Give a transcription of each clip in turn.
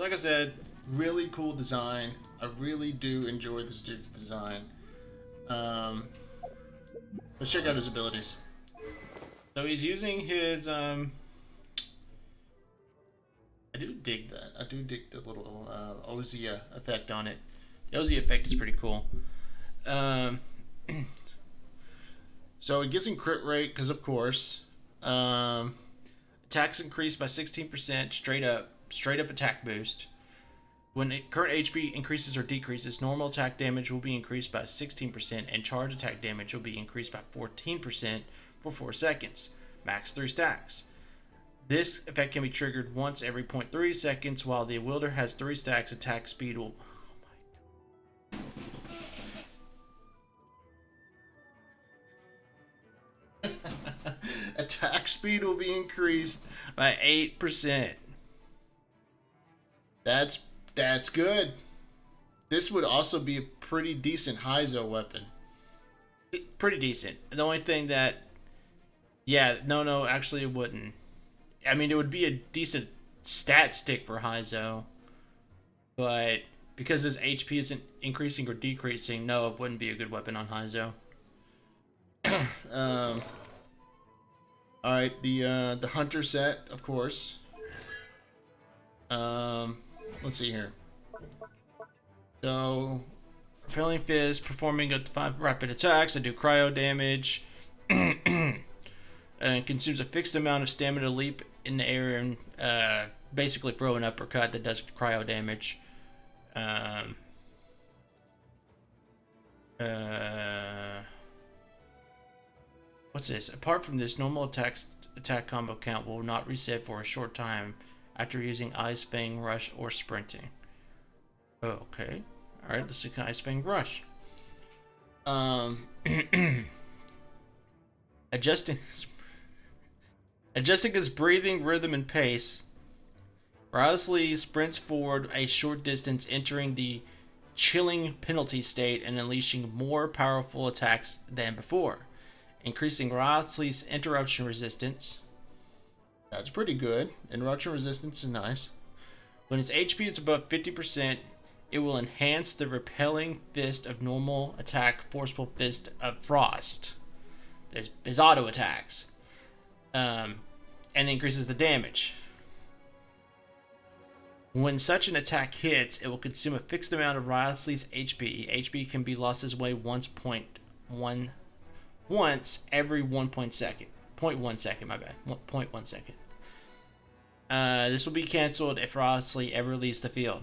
like I said, really cool design. I really do enjoy this dude's design. Let's check out his abilities. So he's using his I do dig that. I do dig the little Ozia effect on it. The Ozia effect is pretty cool. So it gives him crit rate because, of course, attacks increased by 16%. Straight up attack boost. When current HP increases or decreases, normal attack damage will be increased by 16%, and charge attack damage will be increased by 14% for 4 seconds. Max 3 stacks. This effect can be triggered once every 0.3 seconds. While the wielder has 3 stacks, attack speed will... attack speed will be increased by 8%. That's good. This would also be a pretty decent Hyzo weapon. Pretty decent. The only thing that... Yeah, no, actually it wouldn't. I mean, it would be a decent stat stick for Hyzo. But because his HP isn't increasing or decreasing, no, it wouldn't be a good weapon on Hyzo. Alright, the Hunter set, of course. Let's see here. So, Repelling Fist, performing up to 5 rapid attacks that do cryo damage. And consumes a fixed amount of stamina leap in the air and basically throw an uppercut that does cryo damage. What's this? Apart from this, normal attack combo count will not reset for a short time after using Ice Fang Rush or sprinting. Okay. Alright, let's see Ice Fang Rush. Adjusting his breathing, rhythm, and pace, Wriothesley sprints forward a short distance, entering the chilling penalty state and unleashing more powerful attacks than before, increasing Wriothesley's interruption resistance. That's pretty good. Interruption resistance is nice. When his HP is above 50%, it will enhance the Repelling Fist of normal attack, Forceful Fist of Frost. His auto attacks. And increases the damage. When such an attack hits, it will consume a fixed amount of Wriothesley's HP. HP can be lost as way once every 1 second. 0.1 second, my bad. 0.1 second. This will be cancelled if Wriothesley ever leaves the field.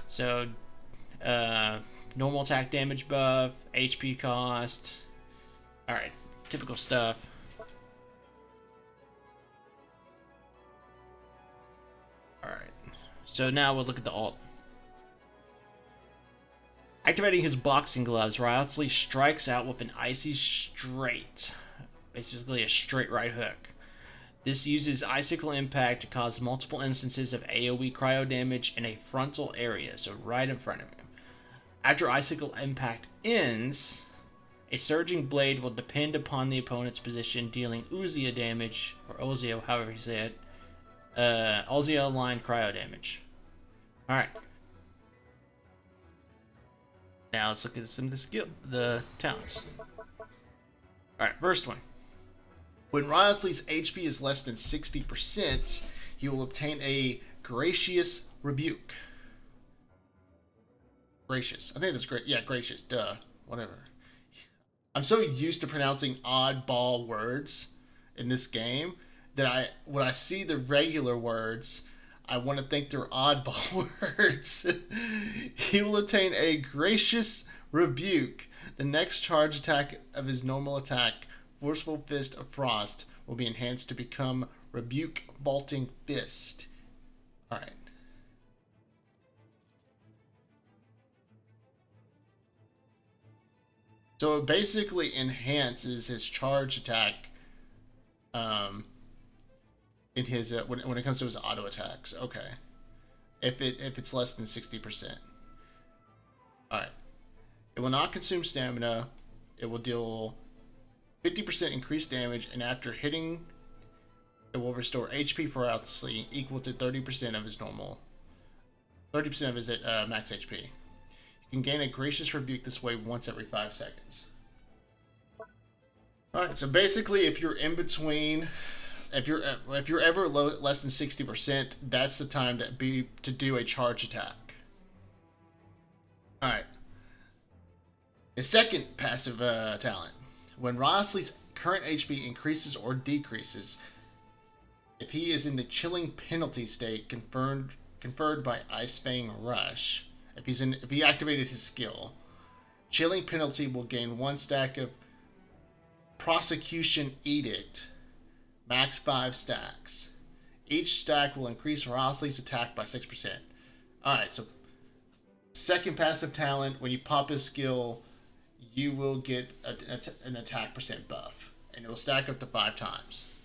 So, normal attack damage buff, HP cost. Alright, typical stuff. Alright, so now we'll look at the ult. Activating his boxing gloves, Wriothesley strikes out with an icy straight. Basically a straight right hook. This uses Icicle Impact to cause multiple instances of AoE cryo damage in a frontal area, so right in front of him. After Icicle Impact ends, a Surging Blade will depend upon the opponent's position, dealing Ozia damage, or Ozia, however you say it, Ozia aligned cryo damage. Alright. Now let's look at some of the talents. Alright, first one. When Wriothesley's HP is less than 60%, he will obtain a Gracious Rebuke. Gracious. I think that's great. Yeah, gracious. Duh. Whatever. I'm so used to pronouncing oddball words in this game that when I see the regular words, I want to think they're oddball words. He will obtain a Gracious Rebuke. The next charge attack of his normal attack, Forceful Fist of Frost, will be enhanced to become Rebuke Vaulting Fist. Alright. So it basically enhances his charge attack in his when it comes to his auto attacks. Okay. If it's less than 60%. Alright. It will not consume stamina. It will deal 50% increased damage, and after hitting It will restore HP for Wriothesley equal to 30% of his normal, 30% of his max HP. You can gain a Gracious Rebuke this way once every 5 seconds. Alright, so basically if you're in between, if you're ever less than 60%, that's the time to do a charge attack. Alright. His second passive talent. When Wriothesley's current HP increases or decreases, if he is in the chilling penalty state conferred by Ice Fang Rush, if he activated his skill, chilling penalty will gain 1 stack of Prosecution Edict, max 5 stacks. Each stack will increase Wriothesley's attack by 6%. Alright, so second passive talent, when you pop his skill, you will get an attack percent buff, and it will stack up to 5 times.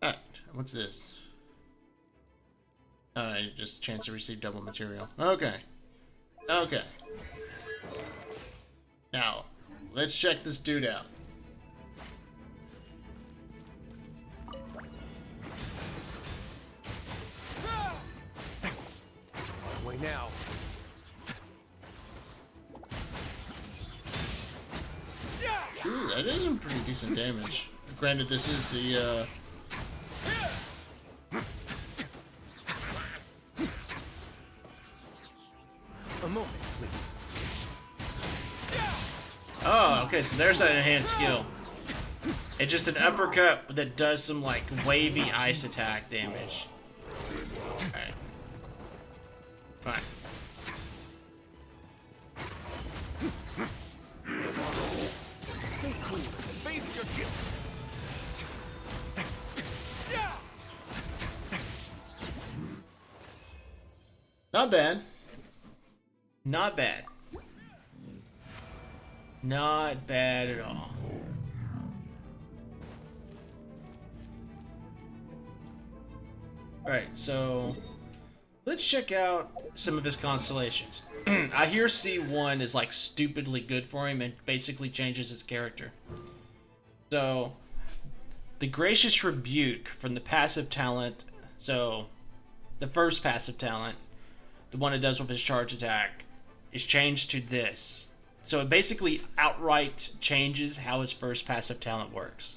Alright, what's this? Alright, just a chance to receive double material. Okay. Okay. Now, let's check this dude out. Way now. Ooh, that is some pretty decent damage. Granted, this is the A moment, please. Oh, okay, so there's that enhanced skill. It's just an uppercut that does some, like, wavy ice attack damage. Alright. Fine. Stay cool. Face your guilt. Not bad. Not bad. Not bad at all. Alright, so let's check out some of his constellations. I hear C1 is like stupidly good for him and basically changes his character. So, the Gracious Rebuke from the passive talent, so the first passive talent, the one it does with his charge attack, is changed to this. So it basically outright changes how his first passive talent works.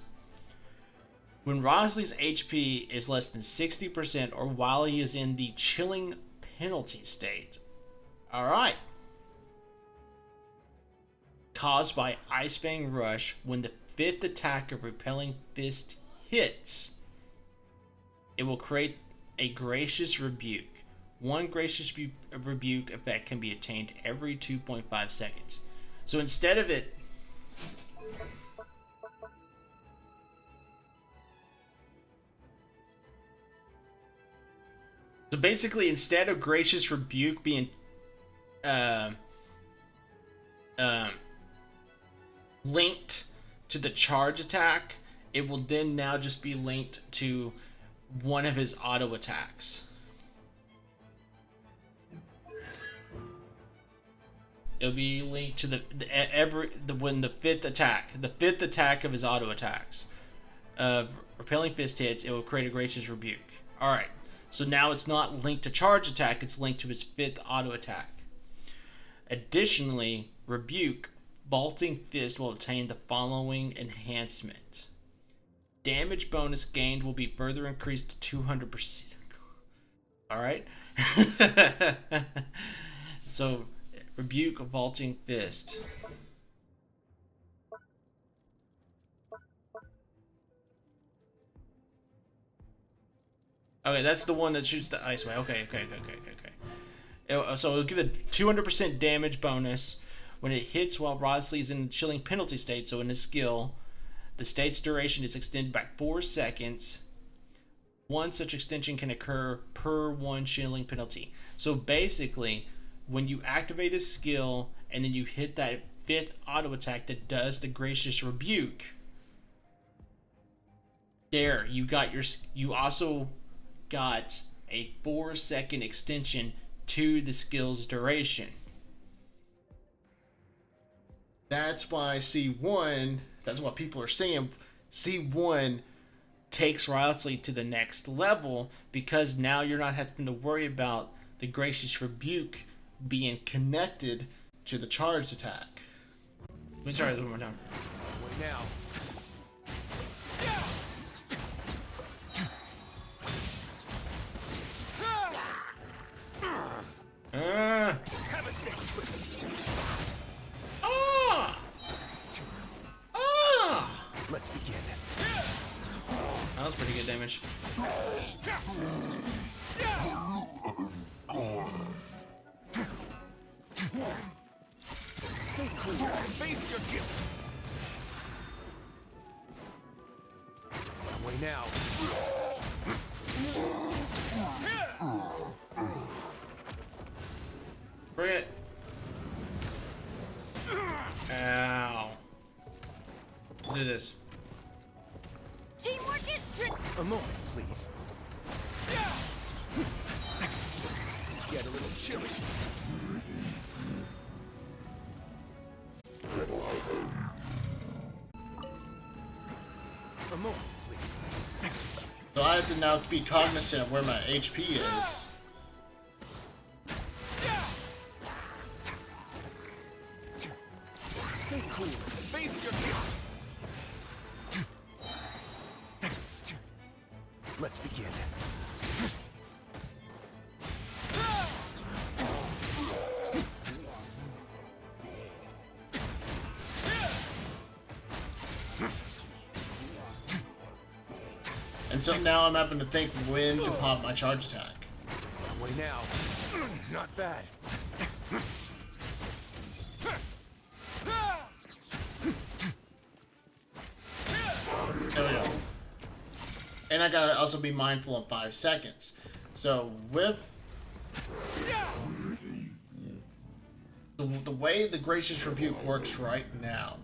When Wriothesley's HP is less than 60% or while he is in the chilling penalty state. Alright. Caused by Ice Fang Rush, when the 5th attack of Repelling Fist hits, it will create a Gracious Rebuke. One Gracious Rebuke effect can be attained every 2.5 seconds. So instead of it... So basically, instead of Gracious Rebuke being linked to the charge attack, it will then now just be linked to one of his auto attacks. It'll be linked to when the 5th attack of his auto attacks of Repelling Fist hits, it will create a Gracious Rebuke. Alright, so now it's not linked to charge attack, it's linked to his 5th auto attack. Additionally, Rebuke Vaulting Fist will obtain the following enhancement. Damage bonus gained will be further increased to 200%. Alright? So, Rebuke Vaulting Fist. Okay, that's the one that shoots the ice way. Okay. So it'll get a 200% damage bonus when it hits while Wriothesley is in the chilling penalty state. So in his skill, the state's duration is extended by 4 seconds. One such extension can occur per 1 chilling penalty. So basically, when you activate his skill and then you hit that 5th auto attack that does the Gracious Rebuke, there you also got a 4-second extension to the skill's duration. That's why C1, that's what people are saying, C1 takes Wriothesley to the next level because now you're not having to worry about the Gracious Rebuke being connected to the charged attack. Let me start this one more time. Wait now. Have a sick trip. Let's begin. That was pretty good damage. Stay clear. Face your guilt. Away now. Bring it. Ow. Let's do this. Teamwork is strict. A moment, please. Get a little chilly. A moment, please. So I have to now be cognizant of where my HP is. Stay cool. Face your guilt. Let's begin. And so now I'm having to think when to pop my charge attack. Away now. Not bad. There we go. And I gotta also be mindful of 5 seconds. So with the way the Gracious Rebuke works right now,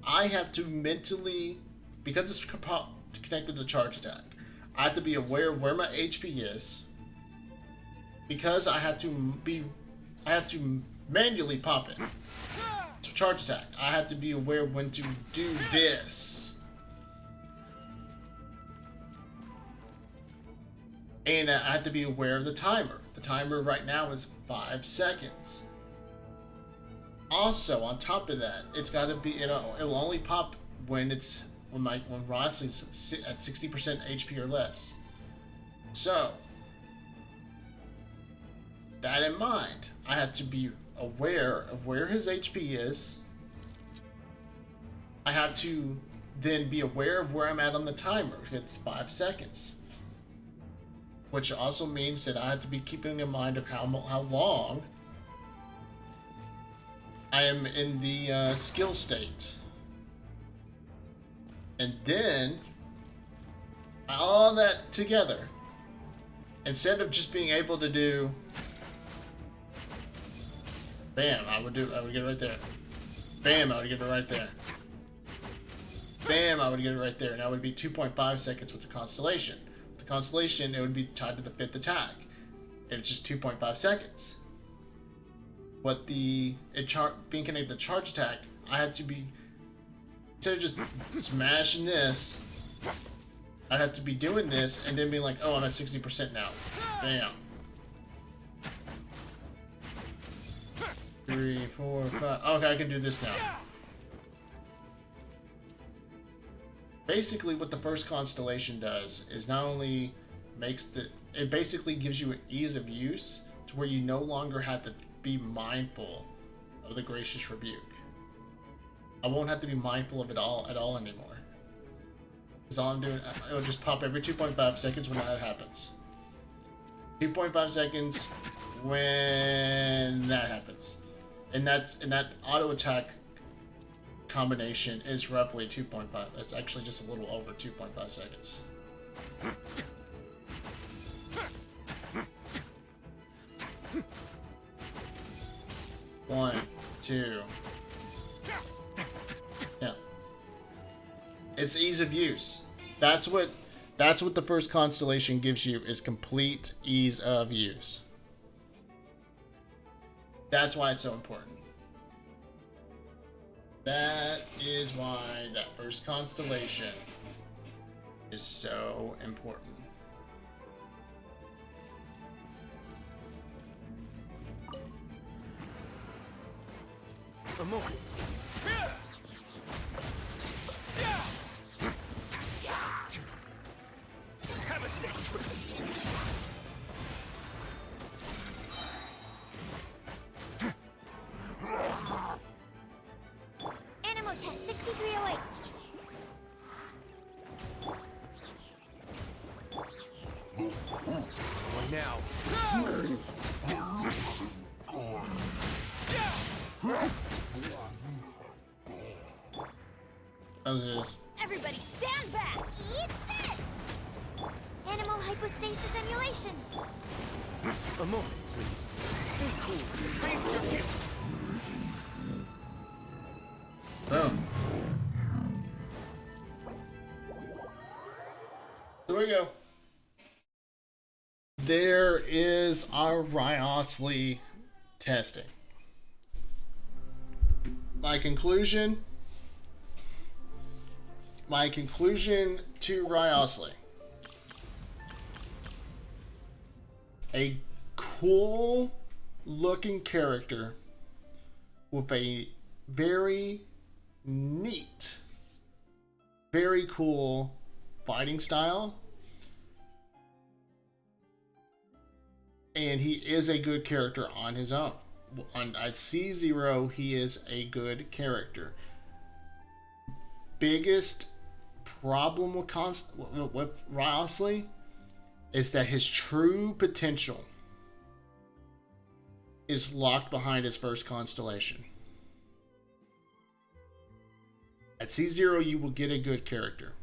I have to mentally, because it's connected to charge attack, I have to be aware of where my HP is. Because I have to manually pop it. So charge attack, I have to be aware when to do this. And I have to be aware of the timer. The timer right now is 5 seconds. Also, on top of that, it's got to be, it'll only pop when Wriothesley's at 60% HP or less. So, that in mind, I have to be aware of where his HP is. I have to then be aware of where I'm at on the timer. It's 5 seconds. Which also means that I have to be keeping in mind of how long I am in the skill state. And then, all that together, instead of just being able to do, bam, I would get it right there. Bam, I would get it right there. Bam, I would get it right there. And that would be 2.5 seconds with the Constellation. Constellation, it would be tied to the 5th attack. And it's just 2.5 seconds. But being connected to charge attack, I had to be, instead of just smashing this, I'd have to be doing this and then being like, oh, I'm at 60% now. Bam. 3, 4, 5. Okay, I can do this now. Basically, what the first Constellation does is not only it basically gives you an ease of use to where you no longer have to be mindful of the Gracious Rebuke. I won't have to be mindful of it at all anymore. Because all I'm doing, it'll just pop every 2.5 seconds when that happens. 2.5 seconds when that happens. And that auto attack combination is roughly 2.5. It's actually just a little over 2.5 seconds. One, two. Yeah. It's ease of use. That's what the first Constellation gives you, is complete ease of use. That's why it's so important. That is why that first Constellation is so important. A moment, please. Have a safe trip. Animal test 6308. One now. As it is. Everybody stand back. Eat this. Animal hypostasis emulation. A moment, please. Stay cool. Face your guilt. Boom. There we go. There is our Wriothesley testing. My conclusion to Wriothesley. A cool looking character with a very neat, very cool fighting style. And he is a good character on his own. At C0, he is a good character. Biggest problem with Wriothesley is that his true potential is locked behind his first constellation. At C0, you will get a good character.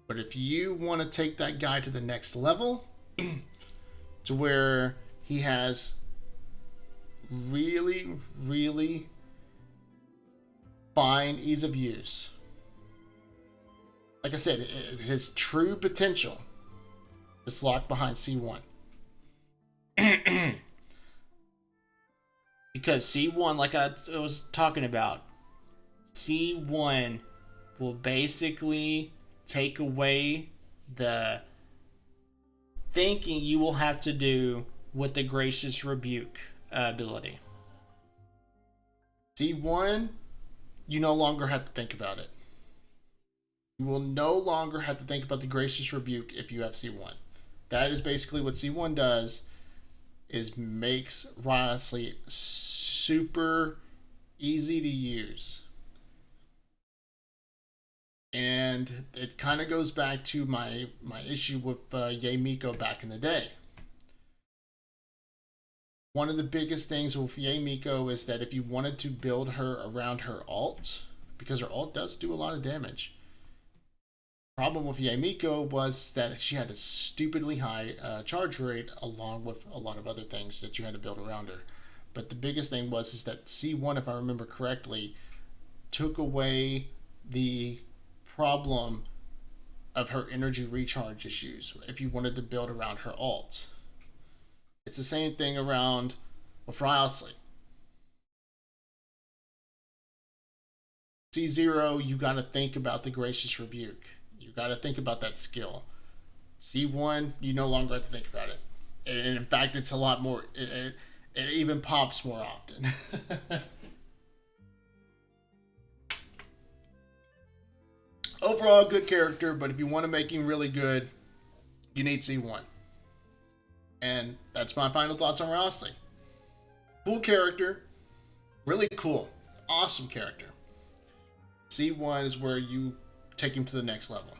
But if you want to take that guy to the next level, to where he has really, really fine ease of use. Like I said, his true potential is locked behind C1. Because C1, like I was talking about, C1 will basically take away the thinking you will have to do with the Gracious Rebuke ability. C1, you no longer have to think about it. You will no longer have to think about the Gracious Rebuke if you have C1. That is basically what C1 does, is makes Wriothesley super easy to use. And it kind of goes back to my issue with Miko back in the day. One of the biggest things with Miko is that if you wanted to build her around her ult, because her ult does do a lot of damage. Problem with Miko was that she had a stupidly high charge rate, along with a lot of other things that you had to build around her. But the biggest thing is that C1, if I remember correctly, took away the problem of her energy recharge issues if you wanted to build around her ult. It's the same thing around with Wriothesley. C0, you got to think about the Gracious Rebuke. You got to think about that skill. C1, you no longer have to think about it. And in fact, it's a lot more, it even pops more often. Overall, good character, but if you want to make him really good, you need C1. And that's my final thoughts on Wriothesley. Cool character. Really cool. Awesome character. C1 is where you take him to the next level.